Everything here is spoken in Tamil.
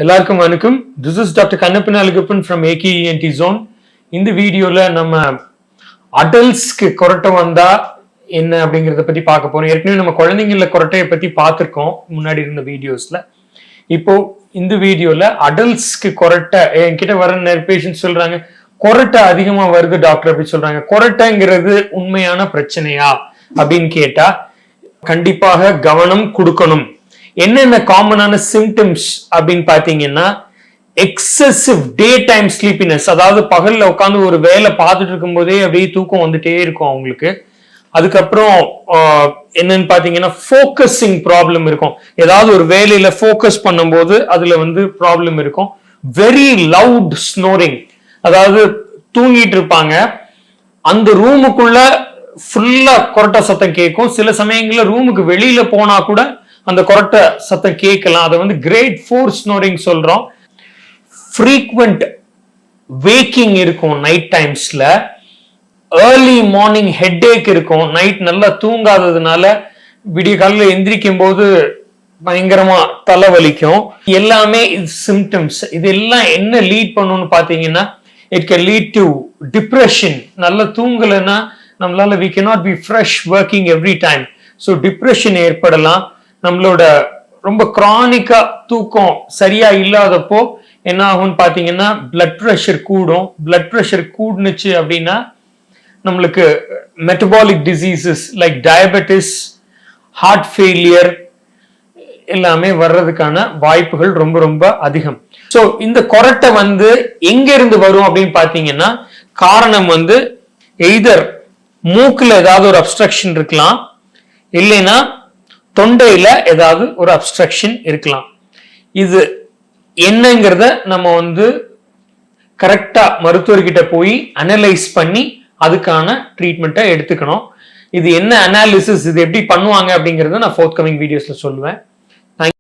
எல்லாருக்கும் வணக்கம். This is Dr.Kannapan Alagappan from AKENT Zone. இந்த வீடியோல நம்ம அடல்ட்ஸ்க்கு கொரட்டை வந்தா என்ன அப்படிங்கறத பத்தி பார்க்க போறோம். ஏற்கனவே நம்ம குழந்தைங்கள கொரட்டையை பத்தி பார்த்திருக்கோம் முன்னாடி இருந்த வீடியோஸ்ல. இப்போ இந்த வீடியோல அடல்ட்ஸ்க்கு கொரட்டை என்கிட்ட வர நிறைய பேஷண்ட் சொல்றாங்க, கொரட்டை அதிகமா வருது டாக்டர் அப்படி சொல்றாங்க. கொரட்டைங்கிறது உண்மையான பிரச்சனையா அப்படின்னு கேட்டா கண்டிப்பாக கவனம் கொடுக்கணும். என்னென்ன காமனான சிம்டம்ஸ் அப்படின்னு பாத்தீங்கன்னா, எக்ஸசிவ் டே டைம் ஸ்லீப்பினஸ், அதாவது பகல்ல உட்காந்து ஒரு வேலை பார்த்துட்டு இருக்கும் போதே அப்படியே தூக்கம் வந்துட்டே இருக்கும் அவங்களுக்கு. அதுக்கப்புறம் என்னன்னு பாத்தீங்கன்னா, ஃபோக்கஸிங் ப்ராப்ளம் இருக்கும். ஏதாவது ஒரு வேலையில ஃபோக்கஸ் பண்ணும்போது அதுல ப்ராப்ளம் இருக்கும். வெரி லவுட் ஸ்னோரிங், அதாவது தூங்கிட்டு இருப்பாங்க, அந்த ரூமுக்குள்ள ஃபுல்லா கொரட்டை சத்தம் கேட்கும். சில சமயங்கள்ல ரூமுக்கு வெளியில போனா கூட அந்த கொரட்டை சத்தம் கேட்கலாம். அதை கிரேட் ஃபோர் ஸ்னோரிங் சொல்றோம். ஃப்ரீக்வெண்ட் வேக்கிங் இருக்கும் நைட் டைம்ஸ்ல. ஏர்லி மார்னிங் ஹெட்ஏக் இருக்கும். நைட் நல்லா தூங்காததுனால விடிய காலையில் எந்திரிக்கும் போது பயங்கரமா தலைவலிக்கும். எல்லாமே சிம்டம்ஸ். இதெல்லாம் என்ன லீட் பண்ணும்னு பாத்தீங்கன்னா, it can lead to depression. நல்லா தூங்கலைன்னா நம்மளால we cannot be fresh working every time. So depression ஏற்படலாம். நம்மளோட ரொம்ப கிரானிக்கா தூக்கம் சரியா இல்லாதப்போ என்ன ஆகும்னு பாத்தீங்கன்னா, பிளட் ப்ரெஷர் கூடும். பிளட் ப்ரெஷர் கூடுனுச்சு அப்படின்னா நம்மளுக்கு metabolic diseases like diabetes, heart failure எல்லாமே வர்றதுக்கான வாய்ப்புகள் ரொம்ப ரொம்ப அதிகம். ஸோ இந்த கொரட்டை எங்க இருந்து வரும் அப்படின்னு பாத்தீங்கன்னா, காரணம் எய்தர் மூக்குல ஏதாவது ஒரு அப்ஸ்ட்ரக்ஷன் இருக்கலாம், இல்லைன்னா தொண்டையில ஏதாவது ஒரு அப்ஸ்ட்ரக்ஷன் இருக்கலாம். இது என்னங்கிறத நம்ம கரெக்டா மருத்துவர்கிட்ட போய் அனலைஸ் பண்ணி அதுக்கான ட்ரீட்மெண்ட்டை எடுத்துக்கணும். இது என்ன அனாலிசிஸ், இது எப்படி பண்ணுவாங்க அப்படிங்கறத நான் ஃபோர்த் கமிங் வீடியோஸ்ல சொல்லுவேன்.